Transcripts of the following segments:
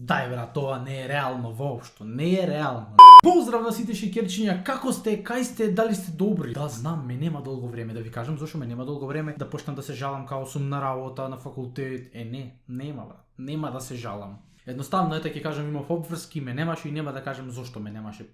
Дај брат, тоа не е реално воопшто, не е реално. Поздрав на сите шеќерчиња, како сте, кај сте, дали сте добри? Да, знам, ме нема долго време да ви кажам, зашо ме нема долго време да почнам да се жалам као сум на работа, на факултет. Нема брат, нема да се жалам. Едноставно ете ќе кажам имав обврски, ме немаше и нема да кажам зошто ме немаше.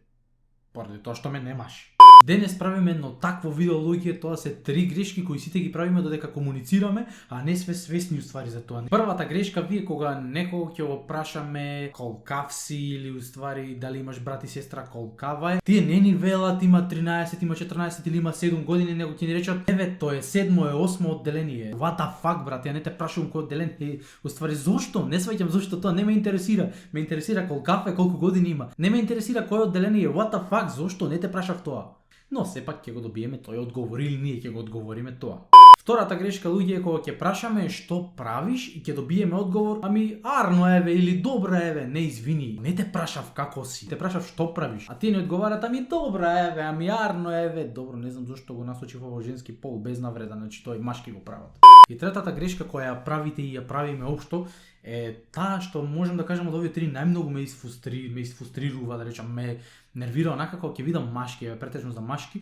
Поради тоа што ме немаше. Денес правиме едно такво видео, луѓе, тоа се 3 грешки кои сите ги правиме додека комуницираме, а не сме свесни уствари за тоа. Првата грешка вие кога некого ќе го прашаме колкав си или уствари дали имаш брат и сестра колкава е, тие не ни велат има 13, има 14 или има 7 години, него ќе ни речат 9, тоа е 7, е 8 одделение. What the fuck брат, ја не те прашувам кој одделение, уствари зошто? Не сваќам зошто тоа не ме интересира. Ме интересира колкав е, колку години има. Не ме интересира кој одделение, what the fuck, зошто не те прашав тоа? Но сепак ќе го добиеме тој одговор или ние ќе го одговориме тоа. Втората грешка, луѓе, е кога ќе прашаме што правиш и ќе добиеме одговор, ами арно еве или добра еве, не извини, не те прашав како си, те прашав што правиш, а тие не одговарат ами добра еве, ами арно еве, добро, не знам зошто го насочив во женски пол без навреда, значи тој машки го прават. И третата грешка која ја правите и ја правиме општо е таа што можам да кажам од овие три најмногу ме изфрустрирува, да речам, ме нервира онака кога ќе видам машки, претежно за машки.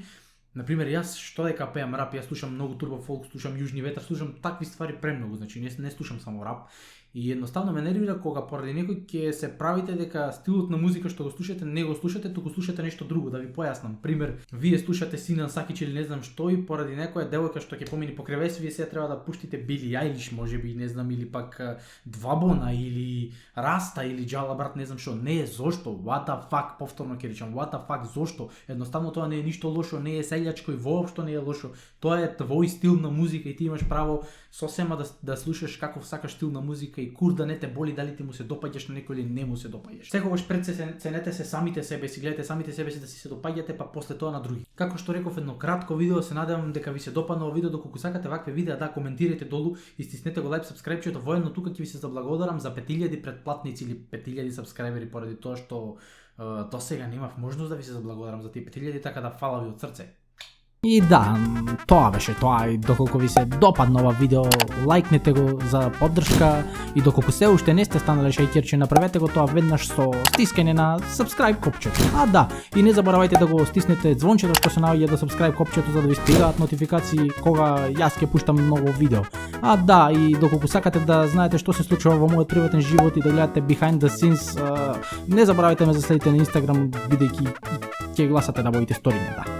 Например, јас што дека пеам рап, јас слушам многу турбо фолк, слушам јужни ветар, слушам такви ствари премногу, значи не слушам само рап. И едноставно ме нервира кога поради некој ќе се правите дека стилот на музика што го слушате не го слушате, туку слушате нешто друго. Да ви појаснам, пример, вие слушате Синан Сакич или не знам што и поради некоја девојка што ќе помини покрај вас, вие сега треба да пуштите Били Ајлиш, можеби, не знам, или пак Двабона или Раста или Джала брат, не знам што. Не е зошто, what the fuck, повторно ќе речам, what the fuck, зошто? Едноставно тоа не е ништо лошо, не е селјачко и воопшто не е лошо. Тоа е твој стил на музика и ти имаш право сосема да слушаш каков сакаш стил на музика и кур да не те боли дали ти му се допаѓаш на некој или не му се допаѓаш. Секогаш пред се ценете се самите себе си, гледате самите себе си да си се допаѓате, па после тоа на други. Како што реков, едно кратко видео, се надевам дека ви се допадна овој видео. Доколку сакате вакви видеа, да коментирате долу и стиснете го лајк, сабскрајбчето. Воедно тука ќе ви се заблагодарам за 5000 претплатници или 5000 сабскрајбери поради тоа што до сега немав можност да ви се заблагодарам за тие 5000, така да фала ви од срце. И да, тоа беше тоа, и доколку ви се допадна ова видео, лајкнете го за поддршка и доколку се уште не сте станале шејќерчи, направете го тоа веднаш со стискање на subscribe копчето. А да, и не заборавајте да го стиснете звончето што се наоѓа до subscribe копчето за да ви стигаат нотификации кога јас ќе пуштам ново видео. А да, и доколку сакате да знаете што се случува во мојот приватен живот и да гледате behind the scenes, не заборавајте ме да следите на Instagram, бидејќи ќе гласате на моите стории, да.